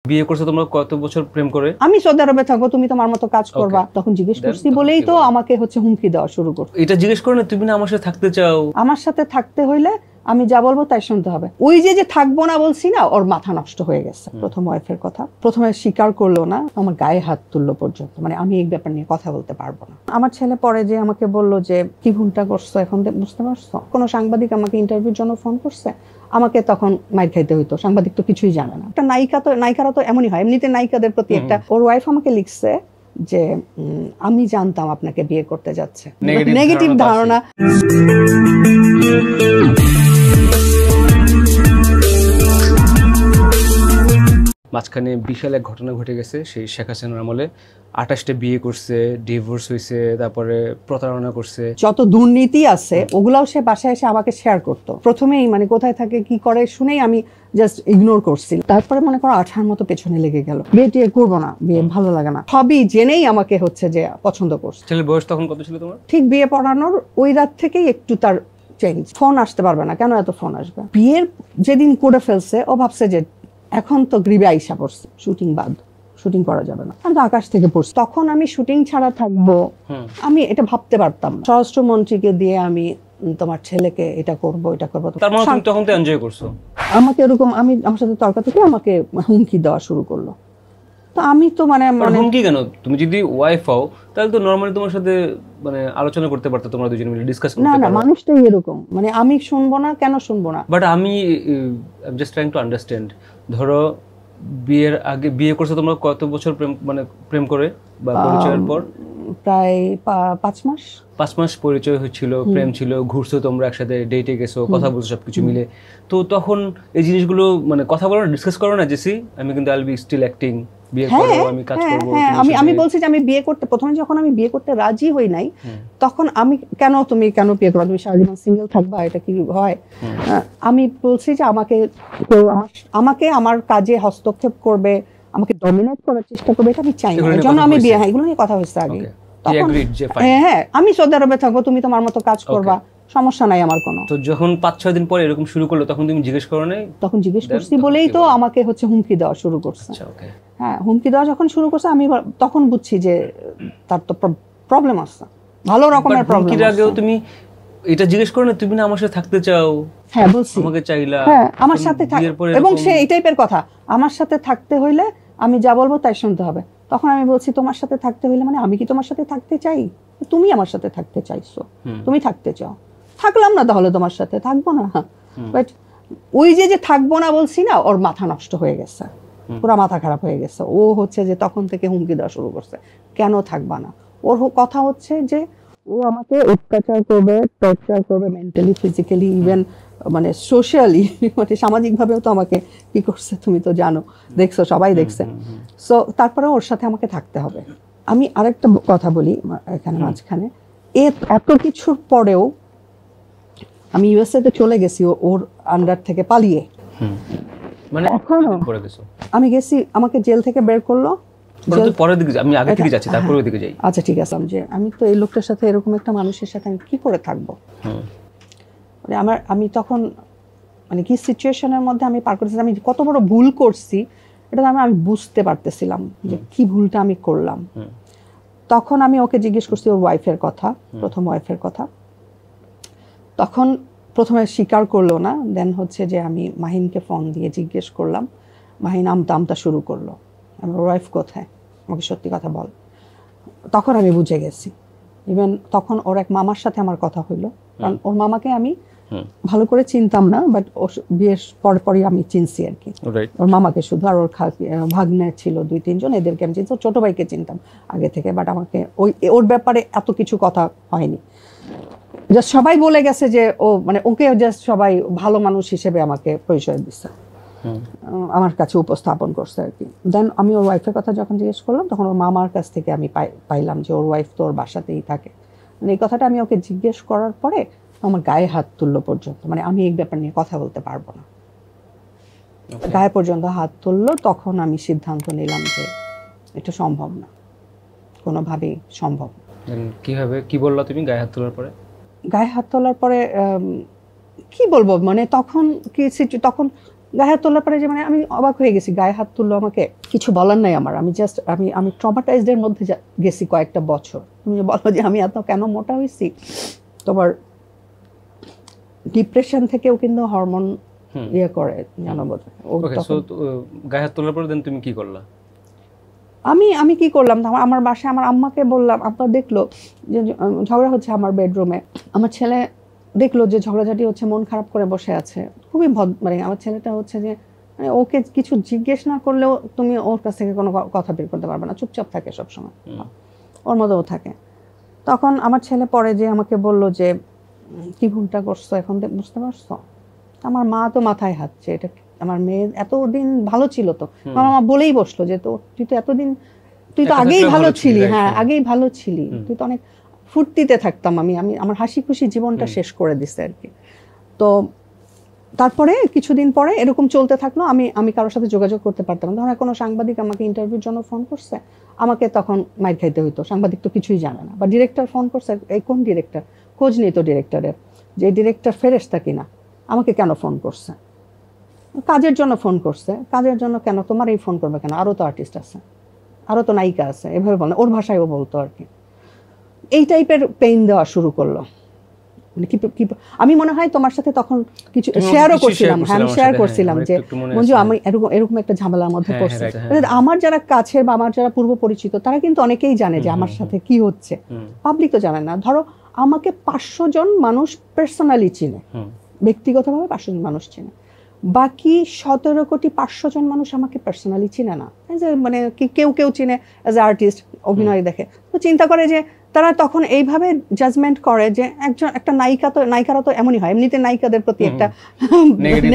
বিয়ে করছো তোমরা কত বছর প্রেম করে? আমি সৌদি আরবে থাকবো, তুমি তোমার মতো কাজ করবা। তখন জিজ্ঞেস করছি বলেই তো আমাকে হুমকি দেওয়া শুরু করছে। এটা জিজ্ঞেস করো না তুমি না আমার সাথে থাকতে চাও? আমার সাথে থাকতে হইলে আমি যা বলবো তাই শুনতে হবে। ওই যে থাকবো না বলছি না, ওর মাথা নষ্ট হয়ে গেছে। প্রথম ওয়াইফের কথা প্রথমে স্বীকার করলো না, আমার গায়ে হাত তুললো পর্যন্ত, মানে আমি এই ব্যাপার নিয়ে কথা বলতে পারবো না। আমার ছেলে পরে যে আমাকে বললো যে কি ভুলটা করছো এখন বুঝতে পারছো? কোনো সাংবাদিক আমাকে ইন্টারভিউর জন্য ফোন করছে, আমাকে তখন মাইর খাইতে হইতো। সাংবাদিক তো কিছুই জানে না। একটা নায়িকারা তো এমনই হয়, এমনিতে নায়িকাদের প্রতি একটা। ওর ওয়াইফ আমাকে লিখছে যে আমি জানতাম আপনাকে বিয়ে করতে যাচ্ছে, নেগেটিভ ধারণা। মাঝখানে বিশাল এক ঘটনা ঘটে গেছে সেই শেখ হাসিনার আমলে। 28টা বিয়ে করছে, ডিভোর্স হয়েছে, তারপরে প্রতারণা করছে। যত দুর্নীতি আছে ওগুলাও সে বাসায় এসে আমাকে শেয়ার করতো। প্রথমেই মানে কোথায় থাকে কি করে শুনেই আমি জাস্ট ইগনোর করছি। তারপরে মনে করো 18 মতো পেছনে লেগে গেল। বিয়ে টিয়ে করবো না, বিয়ে ভালো লাগে না, সবই জেনেই আমাকে যে পছন্দ করছে। ছেলের বয়স তখন কত ছিল তোমার? ঠিক বিয়ে পড়ানোর ওই রাত থেকেই একটু তার চেঞ্জ। ফোন আসতে পারবে না, কেন এত ফোন আসবে? বিয়ের যেদিন করে ফেলছে ও ভাবছে যে এখন তো গ্রিবে আইসা পড়ছে, শুটিং বাদ, শুটিং করা যাবে না। আমি তো আকাশ থেকে পড়ছি। তখন আমি শুটিং ছাড়া থাকবো, আমি এটা ভাবতে পারতাম। স্বরাষ্ট্রমন্ত্রীকে দিয়ে আমি তোমার ছেলেকে এটা করব এটা করবো। তার মানে তুমি তখন তো এনজয় করছো। আমাকে এরকম আমার সাথে তর্ক থেকে আমাকে হুমকি দেওয়া শুরু করলো। তো আমি তো মানে হুমকি কেন? তুমি যদি ওয়াইফ হও তাহলে তো নরমালি তোমার সাথে মানে আলোচনা করতে পারতো, তোমরা দুজন মিলে ডিসকাস করতে পারো। না, মানুষটাই এরকম, মানে আমি শুনবো না, কেন শুনবো না? বাট আমি জাস্ট ট্রাইং টু আন্ডারস্ট্যান্ড। ধরো বিয়ের আগে বিয়ে করছো তোমরা কত বছর প্রেম করে বা পরিচয়ের পর? প্রায় 5 মাস। 5 মাস পরিচয় হচ্ছিল, প্রেম ছিল, ঘুরছো তোমরা একসাথে, ডেটে গেছো, কথা বলছো সবকিছু মিলে। তো তখন এই জিনিসগুলো মানে কথা বলো না, ডিসকাস করো না যে আমি কিন্তু আইল বি স্টিল অ্যাক্টিং, বিয়ে করব, আমি কাজ করব। আমি বলছি যে আমি বিয়ে করতে, প্রথমে যখন আমি বিয়ে করতে রাজি হই নাই তখন আমি তুমি কেন বিয়ে করবে, তুমি সারাজীবন সিঙ্গেল থাকবা, এটা কি হয়? আমি বলছি যে আমাকে আমার কাজে হস্তক্ষেপ করবে, আমাকে ডমিনেট করার চেষ্টা করবে, এটা আমি চাই না। এই জন্য আমি বিয়ে, এগুলো নিয়ে কথা হয়েছে আগে। হ্যাঁ, আমি সৌদি আরবে থাকবো, তুমি তোমার মতো কাজ করবা, সমস্যা নাই আমার কোনো। তো যখন 5-6 দিন পরে এরকম শুরু করলো তখন তুমি জিজ্ঞেস করো নাই? তখন জিজ্ঞেস করছি বলেই তো আমাকে হুমকি দেওয়া শুরু করছে। হ্যাঁ, হুমকি দেওয়া যখন শুরু করছে আমি তখন বুঝছি যে তার তো প্রবলেম আছে, ভালো রকমের প্রবলেম। এর আগেও তুমি এটা জিজ্ঞেস করো না তুমি না আমার সাথে থাকতে চাও? হ্যাঁ বলছি, আমাকে চাইলা। হ্যাঁ আমার সাথে এবং সে এই টাইপের কথা, আমার সাথে থাকতে হইলে আমি যা বলবো তাই শুনতে হবে। তখন আমি বলছি তোমার সাথে থাকতে হইলে মানে আমি কি তোমার সাথে থাকতে চাই? তুমি আমার সাথে থাকতে চাইছো, তুমি থাকতে চাও, থাকলাম না, তাহলে তোমার সাথে থাকবো না। বাট ওই যে থাকবো না বলছি না, ওর মাথা নষ্ট হয়ে গেছে, পুরো মাথা খারাপ হয়ে গেছে। ও যে তখন থেকে হুমকি দেওয়া শুরু করছে, কেন থাকবা না? ওর কথা হচ্ছে যে ও আমাকে অত্যাচার করবে, টর্চার করবে, মেন্টালি, ফিজিক্যালি, ইভেন মানে সোশ্যালি, মানে সামাজিকভাবেও তো আমাকে কি করছে তুমি তো জানো, দেখছো, সবাই দেখছে। সো তারপরে ওর সাথে আমাকে থাকতে হবে। আমি আরেকটা কথা বলি এখানে মাঝখানে, এত কিছুর পরেও আমি ইউএসএ তে চলে গেছি ওর আন্ডার থেকে পালিয়ে। মানে এখনো আমি গেছি, আমাকে জেল থেকে বের করলো। পরের দিকে আমি আগে থেকে যাচ্ছি, তারপর ওই দিকে যাই। আচ্ছা ঠিক আছে। আমি তো এই লোকটার সাথে, এরকম একটা মানুষের সাথে আমি কি করে থাকবো? মানে আমি তখন মানে কি সিচুয়েশনের মধ্যে আমি পার করতেছি, আমি কত বড় ভুল করছি এটা আমি বুঝতে পারতেছিলাম যে কি ভুলটা আমি করলাম। তখন আমি ওকে জিজ্ঞেস করছি ওর ওয়াইফের কথা, প্রথম ওয়াইফের কথা। তখন প্রথমে স্বীকার করলো না, দেন যে আমি মাহিনকে ফোন দিয়ে জিজ্ঞেস করলাম, মাহিন আমতা শুরু করলো, আমার ওয়াইফ কোথায়, আমাকে সত্যি কথা বল। তখন আমি বুঝে গেছি। ইভেন তখন ওর এক মামার সাথে আমার কথা হইলো, কারণ ওর মামাকে আমি ভালো করে চিনতাম না, বাট বিয়ের পরই আমি চিনছি আর কি ওর মামাকে শুধু, আর ওর ভাগ্নে ছিল 2-3 জন, এদেরকে আমি চিনতাম, ছোট ভাইকে চিনতাম আগে থেকে, বাট আমাকে ওর ব্যাপারে এত কিছু কথা হয়নি। জাস্ট সবাই বলে গেছে যে ও মানে ওকে জাস্ট সবাই ভালো মানুষ হিসেবে আমাকে পরিচয় দিচ্ছে, আমার কাছে উপস্থাপন করছে আর কি। দেন আমি ওর ওয়াইফের কথা যখন জিজ্ঞেস করলাম তখন ওর মামার কাছ থেকে আমি পাইলাম যে ওর ওয়াইফ তো ওর বাসাতেই থাকে। মানে এই কথাটা আমি ওকে জিজ্ঞেস করার পরে আমার গায়ে হাত তুললো পর্যন্ত, মানে আমি এই ব্যাপার নিয়ে কথা বলতে পারবো না, গায়ে পর্যন্ত হাত তুললো। তখন আমি সিদ্ধান্ত নিলাম যে এটা সম্ভব না, কোনোভাবেই সম্ভব না। কিভাবে, কি বললা তুমি গায়ে হাত তোলার পরে? গায়ে হাত তোলার পরে কি বলবো, মানে তখন গায়ে হাত তোলার পরে যে মানে আমি অবাক হয়ে গেছি, গায়ে হাত তুললো, আমাকে কিছু বলার নাই আমার, আমি জাস্ট আমি ট্রমাটাইজড এর মধ্যে গেছি কয়েকটা বছর। তুমি বলো যে আমি এত কেন মোটা হয়েছি, তোমার ডিপ্রেশন থেকেও কিন্তু হরমোন ইয়ে করে জানো বোধ। গায়ে হাত তোলার পর দেন তুমি কি করলা? আমি কি করলাম, আমার বাসায় আমার আম্মাকে বললাম, আব্বা দেখলো যে ঝগড়া হচ্ছে আমার বেডরুমে, আমার ছেলে দেখলো যে ঝগড়াঝাটি হচ্ছে, মন খারাপ করে বসে আছে, খুবই মানে আমার ছেলেটা হচ্ছে যে মানে ওকে কিছু জিজ্ঞেস না করলেও তুমি ওর কাছ থেকে কোনো কথা বের করতে পারবে না, চুপচাপ থাকে সবসময়, ওর মধ্যেও থাকে। তখন আমার ছেলে পরে যে আমাকে বলল যে কি ভুলটা করছো এখন বুঝতে পারছো? আমার মা তো মাথায় হাতছে, এটা আমার মেয়ে এতদিন ভালো ছিল, তো আমার মা বলেই বসলো যে তুই তো এতদিন, তুই তো আগেই ভালো ছিলি, হ্যাঁ আগেই ভালো ছিলি, তুই তো অনেক ফুর্তিতে থাকতাম, আমি আমার হাসি খুশি জীবনটা শেষ করে দিছে আর কি। তো তারপরে কিছুদিন পরে এরকম চলতে থাকলো, আমি কারোর সাথে যোগাযোগ করতে পারতাম না। ধরো কোনো সাংবাদিক আমাকে ইন্টারভিউর জন্য ফোন করছে, আমাকে তখন মাইর খাইতে হইতো, সাংবাদিক তো কিছুই জানে না, বা ডিরেক্টর ফোন করছে, এই কোন ডিরেক্টর, খোঁজ নেই তো ডিরেক্টরের, যে ডিরেক্টর ফেরেশতা কিনা, আমাকে কেন ফোন করছে, কাজের জন্য ফোন করছে, কাজের জন্য কেন, তোমার এই ফোন করবে কেন, আরও তো আর্টিস্ট আছে, আরও তো নায়িকা আছে, এভাবে বলে, ওর ভাষায় ও বলতো আর কি। এই টাইপের পেইন দেওয়া শুরু করলো। মানে কি আমি মনে হয় তোমার সাথে তখন কিছু শেয়ারও করছিলাম, হ্যাঁ আমি শেয়ার করছিলাম যে মঞ্জু আমি এরকম একটা ঝামেলার মধ্যে পড়ছি। আমার যারা কাছের বা আমার যারা পূর্ব পরিচিত তারা কিন্তু অনেকেই জানে যে আমার সাথে কি হচ্ছে, পাবলিক তো জানে না। ধরো আমাকে 500 জন মানুষ পার্সোনালি চিনে, ব্যক্তিগতভাবে 500 জন মানুষ চিনে, বাকি 17,500,000 জন মানুষ আমাকে পার্সোনালি চিনে না, মানে কেউ চিনে অ্যাজ এ আর্টিস্ট, অভিনয় দেখে, তো চিন্তা করে যে তারা তখন এইভাবে জাজমেন্ট করে যে একটা নায়িকারা তো এমনই হয়, এমনিতে নায়িকাদের প্রতি একটা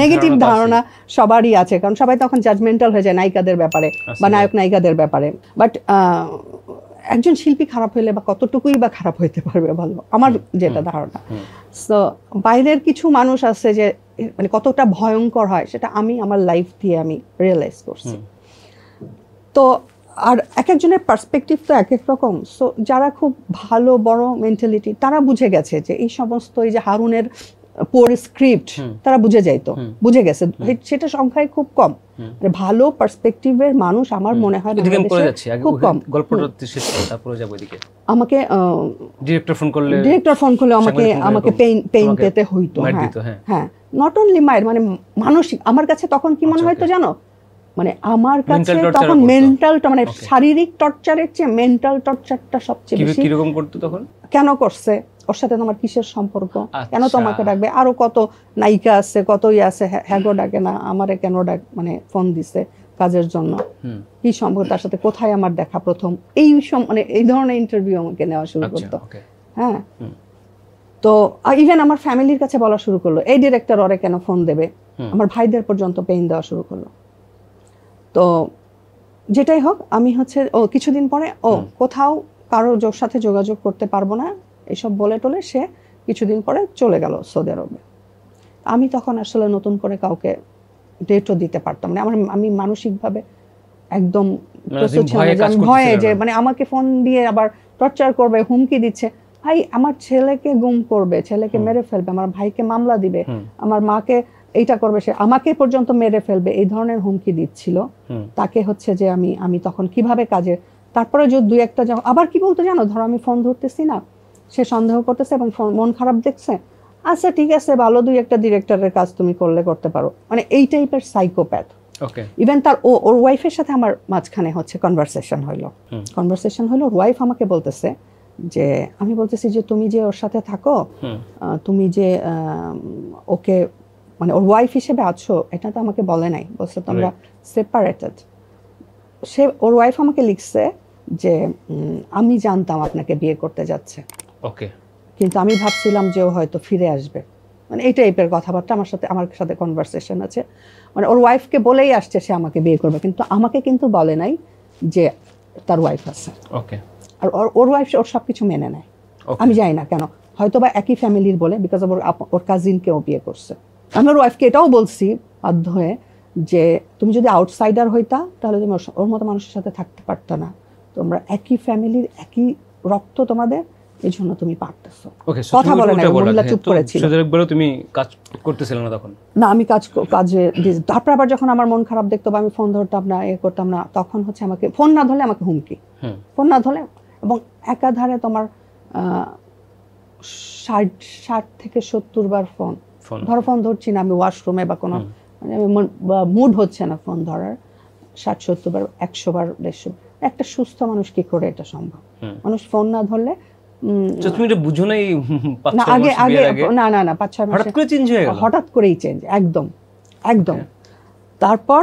নেগেটিভ ধারণা সবারই আছে, কারণ সবাই তখন জাজমেন্টাল হয়ে যায় নায়িকাদের ব্যাপারে বা নায়ক নায়িকাদের ব্যাপারে। বাট একজন শিল্পী খারাপ হইলে বা কতটুকুই বা খারাপ হইতে পারবে বলো, আমার যেটা ধারণা। সো বাইরের কিছু মানুষ আছে যে মানে কতটা ভয়ঙ্কর হয় সেটা আমি আমার লাইফ দিয়ে আমি রিয়েলাইজ করছি। তো আর এক একজনের পার্সপেক্টিভ তো এক এক রকম। সো যারা খুব ভালো বড় মেন্টালিটি তারা বুঝে গেছে যে এই সমস্ত এই যে হারুনের পোর স্ক্রিপ্ট তারা বুঝে গেছে, সেটা সংখ্যায় খুব কম। ভালো পার্সপেক্টিভের মানুষ আমার মনে হয় খুব কম। আমাকে ডিরেক্টর ফোন করলে আমাকে পেইন পেতে হইতো, হ্যাঁ নট অনলি মায়ের, মানে মানসিক। আমার কাছে তখন কি মনে হয়তো জানো, মানে আমার কাছে তখন মেন্টালটা, মানে শারীরিক টর্চারের চেয়ে মেন্টাল টর্চারটা সবচেয়ে বেশি। কিরকম করতো তখন? কেন করছে, ওর সাথে তোমার কিসের সম্পর্ক, কেন তোমাকে ডাকবে, আরো কত নায়িকা আছে, কতই আছে, হ্যাগো ডাকে না, আমারে কেন মানে ফোন দিছে কাজের জন্য, কি সম্পর্ক তার সাথে, কোথায় আমার দেখা প্রথম, মানে এই ধরনের ইন্টারভিউ আমাকে নেওয়া শুরু করতো। হ্যাঁ, তো ইভেন আমার ফ্যামিলির কাছে বলা শুরু করলো এই ডিরেক্টর ওরে কেন ফোন দেবে, আমার ভাইদের পর্যন্ত পেইন দেওয়া শুরু করলো। তো যেটাই হোক, আমি হচ্ছে কিছুদিন পরে কোথাও কারো সাথে যোগাযোগ করতে পারবো না এইসব বলে টলে সে কিছুদিন পরে চলে গেল সৌদি আরবে। আমি তখন আসলে নতুন করে কাউকে ডেটও দিতে পারতাম না, আমি মানসিকভাবে একদম ভয়ে, যে মানে আমাকে ফোন দিয়ে আবার টর্চার করবে, হুমকি দিচ্ছে, ভাই আমার ছেলেকে গুম করবে, ছেলেকে মেরে ফেলবে, আমার ভাইকে মামলা দিবে, আমার মাকে এইটা করবে, সে আমাকে পর্যন্ত মেরে ফেলবে, এই ধরনের হুমকি দিচ্ছিল। তাকে হচ্ছে যে আমি তখন কিভাবে কাজে, তারপরে যদি দুই একটা আবার কি বলতে জানো, ধরো আমি ফোন ধরতেছি না, সে সন্দেহ করতেছে এবং মন খারাপ দেখছে, আচ্ছা ঠিক আছে ভালো, দুই একটা ডিরেক্টরের কাজ তুমি করতে পারো, মানে এই টাইপের সাইকোপ্যাথ। ইভেন তার ওর ওয়াইফের সাথে আমার মাঝখানে হচ্ছে কনভারসেশন হইলো, ওর ওয়াইফ আমাকে বলতেছে যে, আমি বলতেছি যে তুমি যে ওর সাথে থাকো, তুমি যে ওকে মানে ওর ওয়াইফ হিসেবে আছো এটা তো আমাকে বলে নাই, বলছে তোমরা সেপারেটেড। ওর ওয়াইফ আমাকে লিখছে যে আমি জানতাম আপনাকে বিয়ে করতে যাচ্ছে, কিন্তু আমি ভাবছিলাম যে ও হয়তো ফিরে আসবে, মানে এই টাইপের কথাবার্তা আমার সাথে কনভারসেশন আছে। মানে ওর ওয়াইফকে বলেই আসছে সে আমাকে বিয়ে করবে, কিন্তু আমাকে কিন্তু বলে নাই যে তার ওয়াইফ আছে। আর ওর ওয়াইফ ওর সবকিছু মেনে নেয়, আমি জানি না কেন, হয়তো বা একই ফ্যামিলির বলে, বিকজ ওর কাজিনকেও বিয়ে করছে। আমি ওর ওয়াইফকে এটাও বলছি বাধ্য হয়ে যে তুমি যদি আউটসাইডার হইতা তাহলে তুমি ওর মতো মানুষের সাথে থাকতে পারতো না, তোমরা একই ফ্যামিলির, একই রক্ত তোমাদের, এই জন্য তুমি পারতেছো। ওকে, কথা বলে না, মহিলা চুপ করেছিল। সুতরাং বলো তুমি কাজ করতেছিলে না তখন? না, আমি কাজে তারপর আবার যখন আমার মন খারাপ দেখতো বা আমি ফোন ধরতাম না, করতাম না, তখন হচ্ছে আমাকে ফোন না ধরলে আমাকে হুমকি, ফোন না ধরলে, এবং একাধারে তোমার 60 থেকে 70 বার ফোন। ধরো ফোন ধরছি না, আমি ওয়াশরুমে বা কোনো মুড হচ্ছে না ফোন ধরার, 60-70 বার, 100 বার, 150। একটা সুস্থ মানুষ কি করে এটা সম্ভব? মানুষ ফোন না ধরলে তুমি এটা বুঝো নাই? না, আগে না 5-6 মাস হঠাৎ করে চেঞ্জ হয়ে গেল? হঠাৎ করেই চেঞ্জ, একদম। তারপর